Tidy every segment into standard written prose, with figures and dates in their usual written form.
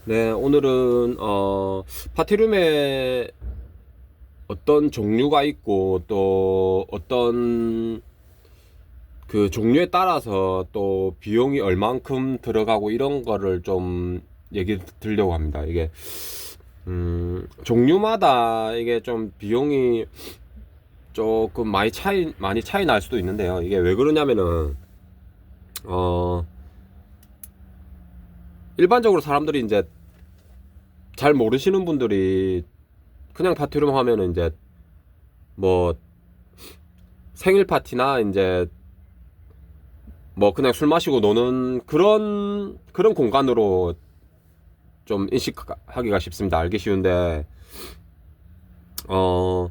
네, 오늘은 파티룸에 어떤 종류가 있고 또 어떤 그 종류에 따라서 또 비용이 얼만큼 들어가고 이런 거를 좀 얘기 드리려고 합니다. 이게 종류마다 이게 좀 비용이 조금 많이 차이 날 수도 있는데요. 이게 왜 그러냐면은 어 일반적으로 사람들이 이제 잘 모르시는 분들이 그냥 파티룸 하면은 이제 뭐 생일 파티나 이제 뭐 그냥 술 마시고 노는 그런 공간으로 좀 인식하기가 쉽습니다. 알기 쉬운데 어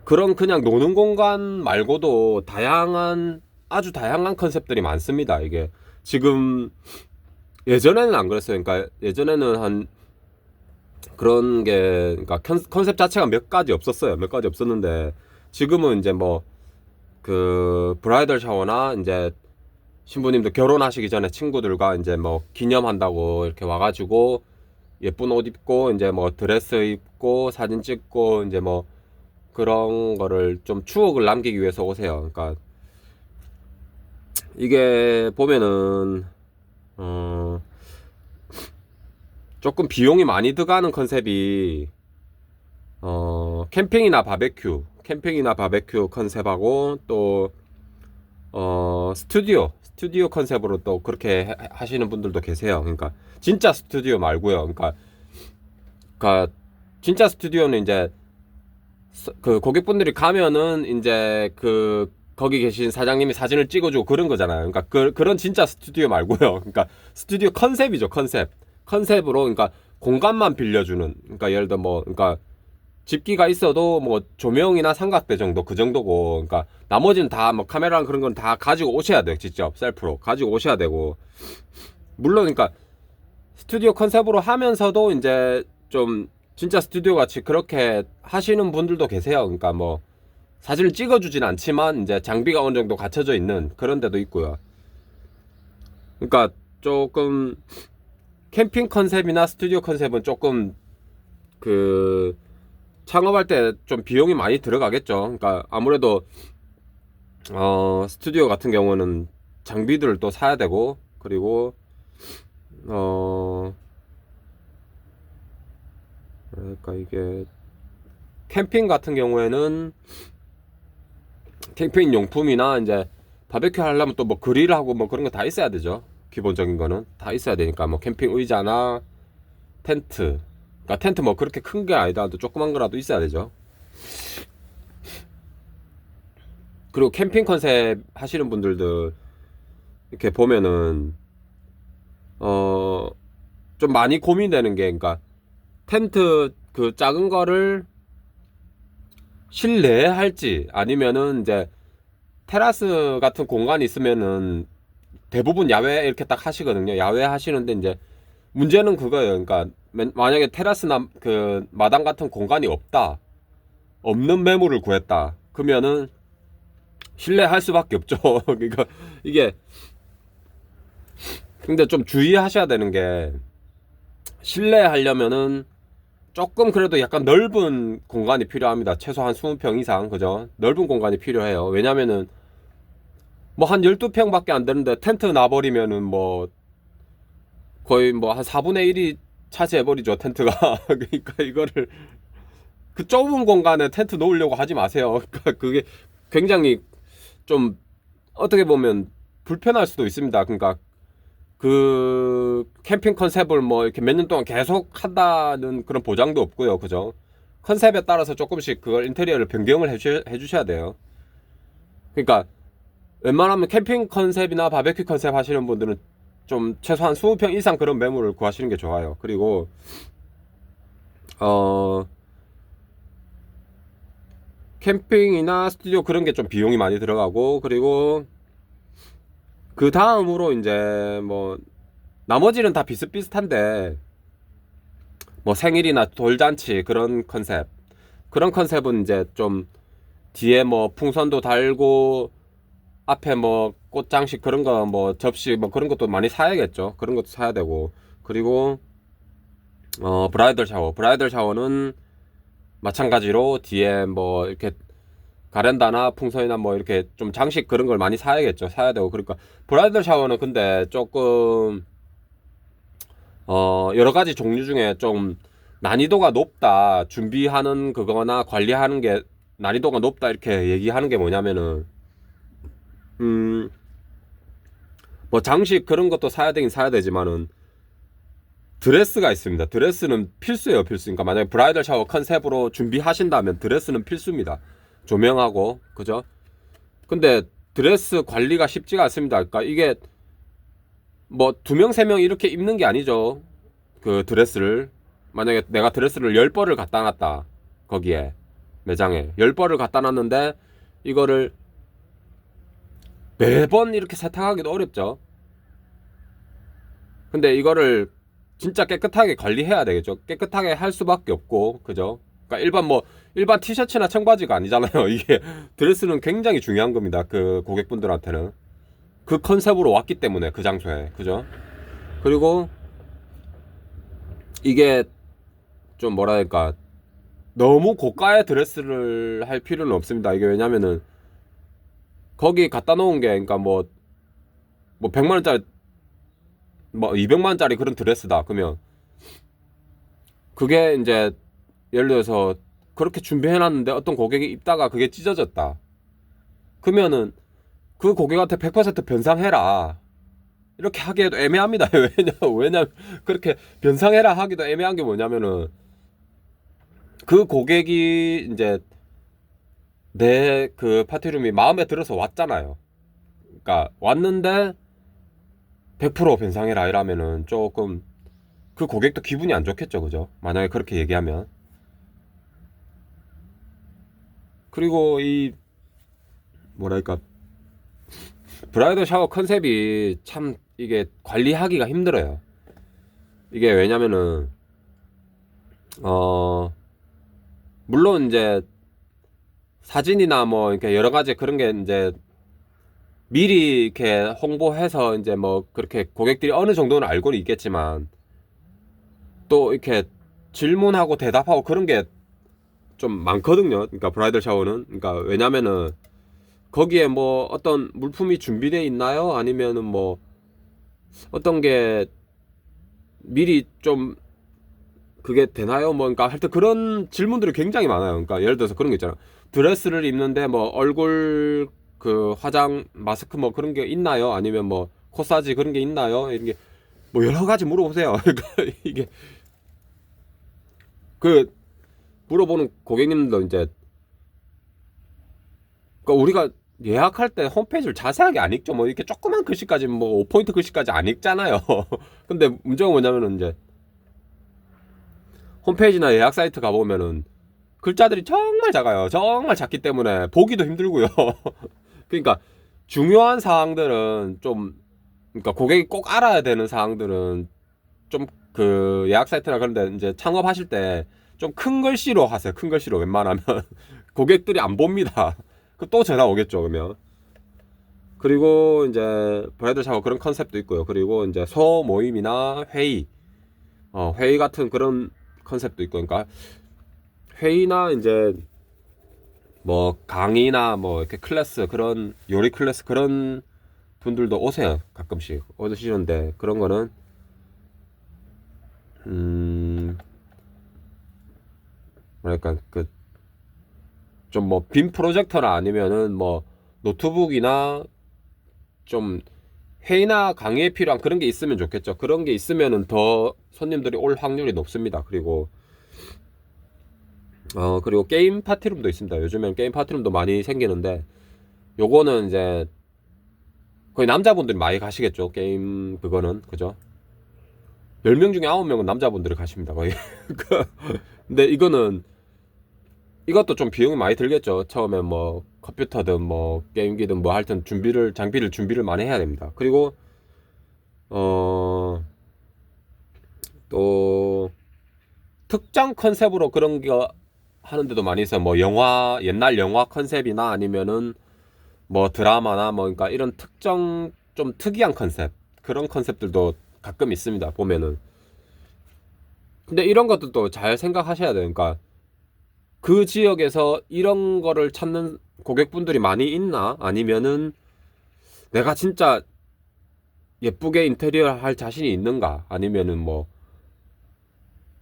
그런 그냥 노는 공간 말고도 아주 다양한 컨셉들이 많습니다. 이게 지금 예전에는 안 그랬어요. 그러니까 예전에는 한 그런 게 그러니까 컨셉 자체가 몇 가지 없었어요. 몇 가지 없었는데 지금은 이제 뭐 그 브라이덜 샤워나 이제 신부님도 결혼하시기 전에 친구들과 이제 뭐 기념한다고 이렇게 와가지고 예쁜 옷 입고 이제 뭐 드레스 입고 사진 찍고 이제 뭐 그런 거를 좀 추억을 남기기 위해서 오세요. 그러니까 이게 보면은 어 조금 비용이 많이 들어가는 컨셉이 캠핑이나 바베큐 컨셉하고 또 스튜디오 컨셉으로 또 그렇게 하시는 분들도 계세요. 그러니까 진짜 스튜디오 말고요. 그러니까 진짜 스튜디오는 이제 그 고객분들이 가면은 이제 그 거기 계신 사장님이 사진을 찍어주고 그런 거잖아요. 그러니까 그런 진짜 스튜디오 말고요. 그러니까 스튜디오 컨셉이죠. 컨셉으로 그러니까 공간만 빌려주는. 그러니까 예를 들어 뭐 그러니까 집기가 있어도 뭐 조명이나 삼각대 정도 그 정도고 그러니까 나머지는 다 뭐 카메라랑 그런 건 다 가지고 오셔야 돼요. 직접 셀프로 가지고 오셔야 되고 물론 그러니까 스튜디오 컨셉으로 하면서도 이제 좀 진짜 스튜디오 같이 그렇게 하시는 분들도 계세요. 그러니까 뭐 사진을 찍어주진 않지만 이제 장비가 어느 정도 갖춰져 있는 그런 데도 있고요. 그러니까 조금 캠핑 컨셉이나 스튜디오 컨셉은 조금 그 창업할 때 좀 비용이 많이 들어가겠죠. 그러니까 아무래도 스튜디오 같은 경우는 장비들을 또 사야 되고 그리고 어 그러니까 이게 캠핑 같은 경우에는 캠핑 용품이나 이제 바베큐 하려면 또 뭐 그릴하고 뭐 그런 거 다 있어야 되죠. 기본적인 거는 다 있어야 되니까 뭐 캠핑 의자나 텐트. 그러니까 텐트 뭐 그렇게 큰 게 아니더라도 조그만 거라도 있어야 되죠. 그리고 캠핑 컨셉 하시는 분들도 이렇게 보면은 어 좀 많이 고민되는 게 그러니까 텐트 그 작은 거를 실내에 할지 아니면은 이제 테라스 같은 공간이 있으면은 대부분 야외 이렇게 딱 하시거든요. 야외 하시는데 이제 문제는 그거예요. 그러니까 만약에 테라스나 그 마당 같은 공간이 없는 매물을 구했다. 그러면은 실내 할 수밖에 없죠. 그러니까 이게 근데 좀 주의하셔야 되는 게 실내 하려면은 조금 그래도 약간 넓은 공간이 필요합니다. 최소한 20평 이상 그죠? 넓은 공간이 필요해요. 왜냐면은 뭐 한 12평밖에 안 되는데 텐트 놔버리면은 뭐 거의 뭐 한 4분의 1이 차지해버리죠, 텐트가. 그러니까 이거를 그 좁은 공간에 텐트 놓으려고 하지 마세요. 그러니까 그게 굉장히 좀 어떻게 보면 불편할 수도 있습니다. 그러니까 그 캠핑 컨셉을 뭐 이렇게 몇 년 동안 계속 한다는 그런 보장도 없고요. 그죠? 컨셉에 따라서 조금씩 그걸 인테리어를 변경을 해주셔야 돼요. 그러니까 웬만하면 캠핑 컨셉이나 바베큐 컨셉 하시는 분들은 좀 최소한 20평 이상 그런 매물을 구하시는 게 좋아요. 그리고 어 캠핑이나 스튜디오 그런 게 좀 비용이 많이 들어가고 그리고 그 다음으로 이제 뭐 나머지는 다 비슷비슷한데 뭐 생일이나 돌잔치 그런 컨셉은 이제 좀 뒤에 뭐 풍선도 달고 앞에 뭐 꽃장식 그런 거 뭐 접시 뭐 그런 것도 많이 사야겠죠. 그런 것도 사야 되고 그리고 브라이덜 샤워는 마찬가지로 뒤에 뭐 이렇게 가랜다나 풍선이나 뭐 이렇게 좀 장식 그런 걸 많이 사야겠죠. 사야 되고. 그러니까 브라이덜 샤워는 근데 조금 여러 가지 종류 중에 좀 난이도가 높다, 준비하는 그거나 관리하는 게 난이도가 높다 이렇게 얘기하는 게 뭐냐면은 뭐 장식 그런 것도 사야 되긴 사야 되지만은 드레스가 있습니다. 드레스는 필수예요, 필수. 그러니까 만약에 브라이덜 샤워 컨셉으로 준비하신다면 드레스는 필수입니다. 조명하고, 그죠? 근데 드레스 관리가 쉽지가 않습니다. 그러니까 이게 뭐 2명, 3명 이렇게 입는 게 아니죠. 그 드레스를. 만약에 내가 드레스를 10벌을 갖다 놨다. 거기에. 매장에. 10벌을 갖다 놨는데 이거를 매번 이렇게 세탁하기도 어렵죠. 근데 이거를 진짜 깨끗하게 관리해야 되겠죠. 깨끗하게 할 수밖에 없고, 그죠? 그러니까 일반 티셔츠나 청바지가 아니잖아요. 이게 드레스는 굉장히 중요한 겁니다. 그 고객분들한테는 그 컨셉으로 왔기 때문에 그 장소에, 그죠? 그리고 이게 좀 뭐랄까 너무 고가의 드레스를 할 필요는 없습니다. 이게 왜냐면은 거기 갖다 놓은 게 그러니까 뭐 100만 원짜리 뭐 200만 원짜리 그런 드레스다. 그러면 그게 이제 예를 들어서 그렇게 준비해 놨는데 어떤 고객이 입다가 그게 찢어졌다. 그러면은 그 고객한테 100% 변상해라. 이렇게 하기에도 애매합니다. 왜냐면 그렇게 변상해라 하기도 애매한 게 뭐냐면은 그 고객이 이제 내 그 파티룸이 마음에 들어서 왔잖아요. 그러니까 왔는데 100% 변상해라 이러면은 조금 그 고객도 기분이 안 좋겠죠, 그죠? 만약에 그렇게 얘기하면. 그리고 이 뭐랄까 브라이더 샤워 컨셉이 참 이게 관리하기가 힘들어요. 이게 왜냐면은 물론 이제 사진이나 뭐 이렇게 여러 가지 그런 게 이제 미리 이렇게 홍보해서 이제 뭐 그렇게 고객들이 어느 정도는 알고는 있겠지만 또 이렇게 질문하고 대답하고 그런 게 좀 많거든요. 그러니까 브라이덜 샤워는 그러니까 왜냐면은 거기에 뭐 어떤 물품이 준비되어 있나요? 아니면은 뭐 어떤 게 미리 좀 그게 되나요? 뭐 그러니까 하여튼 그런 질문들이 굉장히 많아요. 그러니까 예를 들어서 그런 게 있잖아. 드레스를 입는데 뭐 얼굴 그 화장 마스크 뭐 그런 게 있나요? 아니면 뭐 코사지 그런 게 있나요? 이런 게 뭐 여러 가지 물어보세요. 그러니까 이게 그 물어보는 고객님들도 이제 그러니까 우리가 예약할 때 홈페이지를 자세하게 안 읽죠. 뭐 이렇게 조그만 글씨까지 뭐 5포인트 글씨까지 안 읽잖아요. 근데 문제가 뭐냐면은 이제 홈페이지나 예약 사이트 가보면은 글자들이 정말 작아요. 정말 작기 때문에 보기도 힘들고요. 그러니까 중요한 사항들은 좀 그러니까 고객이 꼭 알아야 되는 사항들은 좀 그 예약 사이트나 그런 데 이제 창업하실 때 좀 큰 글씨로 하세요. 큰 글씨로 웬만하면 고객들이 안 봅니다. 그 또 전화 오겠죠, 그러면. 그리고 이제 브라이덜 샤워 그런 컨셉도 있고요. 그리고 이제 소모임이나 회의, 회의 같은 그런 컨셉도 있고, 그러니까 회의나 이제 뭐 강의나 뭐 이렇게 클래스 그런 요리 클래스 그런 분들도 오세요. 가끔씩 오시는데 그런 거는 뭐랄까 그 좀 뭐 빔 프로젝터나 아니면은 뭐 노트북이나 좀 회의나 강의에 필요한 그런 게 있으면 좋겠죠. 그런 게 있으면은 더 손님들이 올 확률이 높습니다. 그리고 게임 파티룸도 있습니다. 요즘엔 게임 파티룸도 많이 생기는데 요거는 이제 거의 남자분들이 많이 가시겠죠. 게임 그거는 그죠? 10명 중에 9명은 남자분들이 가십니다. 거의. 근데 이것도 좀 비용이 많이 들겠죠. 처음에 뭐 컴퓨터든 뭐 게임기든 뭐 하여튼 장비를 준비를 많이 해야 됩니다. 그리고 또 특정 컨셉으로 그런 거 하는데도 많이 있어요. 뭐 옛날 영화 컨셉이나 아니면은 뭐 드라마나 뭐 그러니까 이런 특정 좀 특이한 컨셉 그런 컨셉들도 가끔 있습니다. 보면은 근데 이런 것도 또 잘 생각하셔야 돼요. 그러니까 그 지역에서 이런 거를 찾는 고객분들이 많이 있나? 아니면은 내가 진짜 예쁘게 인테리어 할 자신이 있는가? 아니면은 뭐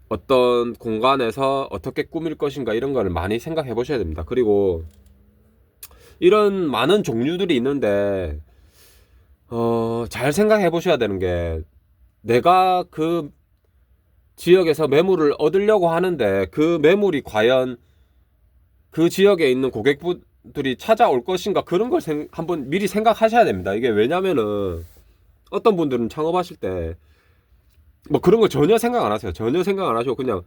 어떤 공간에서 어떻게 꾸밀 것인가 이런 거를 많이 생각해 보셔야 됩니다. 그리고 이런 많은 종류들이 있는데 잘 생각해 보셔야 되는 게 내가 그 지역에서 매물을 얻으려고 하는데 그 매물이 과연 그 지역에 있는 고객분들이 찾아올 것인가 그런 걸 한번 미리 생각하셔야 됩니다. 이게 왜냐면은 어떤 분들은 창업하실 때 뭐 그런 걸 전혀 생각 안 하세요. 전혀 생각 안 하시고 그냥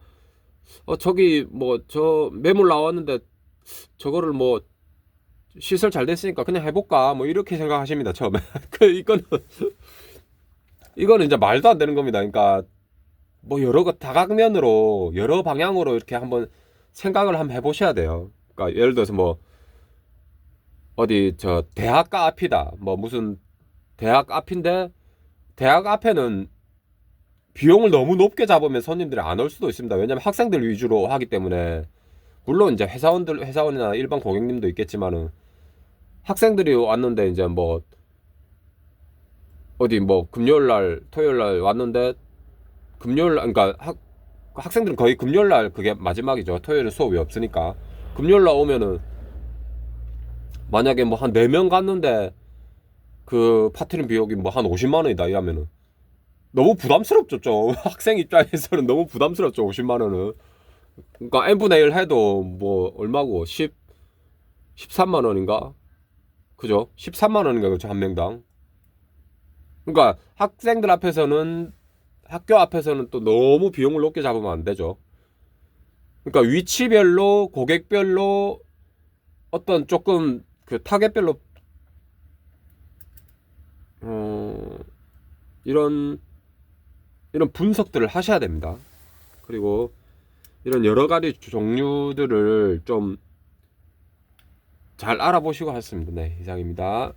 저기 뭐 저 매물 나왔는데 저거를 뭐 시설 잘 됐으니까 그냥 해볼까 뭐 이렇게 생각하십니다. 처음에 그 이거는 이제 말도 안 되는 겁니다. 그러니까 뭐 여러 다각면으로 여러 방향으로 이렇게 한번 생각을 한번 해보셔야 돼요. 그러니까 예를 들어서 뭐 어디 저 대학가 앞이다. 뭐 무슨 대학 앞인데 대학 앞에는 비용을 너무 높게 잡으면 손님들이 안 올 수도 있습니다. 왜냐면 학생들 위주로 하기 때문에 물론 이제 회사원이나 일반 고객님도 있겠지만은 학생들이 왔는데 이제 뭐 어디 뭐 금요일 날 토요일 날 왔는데 금요일 날 그러니까 학생들은 거의 금요일 날 그게 마지막이죠. 토요일은 수업이 없으니까 금요일 날 오면은 만약에 뭐 한 4명 갔는데 그 파티는 비용이 뭐 한 50만 원이다 이러면은 너무 부담스럽죠 좀 학생 입장에서는 너무 부담스럽죠 50만 원은. 그러니까 n분의 1 해도 뭐 얼마고 13만 원인가 그죠? 13만 원인가 그죠 한 명당. 그러니까 학생들 앞에서는 학교 앞에서는 또 너무 비용을 높게 잡으면 안 되죠. 그러니까 위치별로 고객별로 어떤 조금 그 타겟별로 어 이런 분석들을 하셔야 됩니다. 그리고 이런 여러 가지 종류들을 좀 잘 알아보시고 하셨습니다. 네, 이상입니다.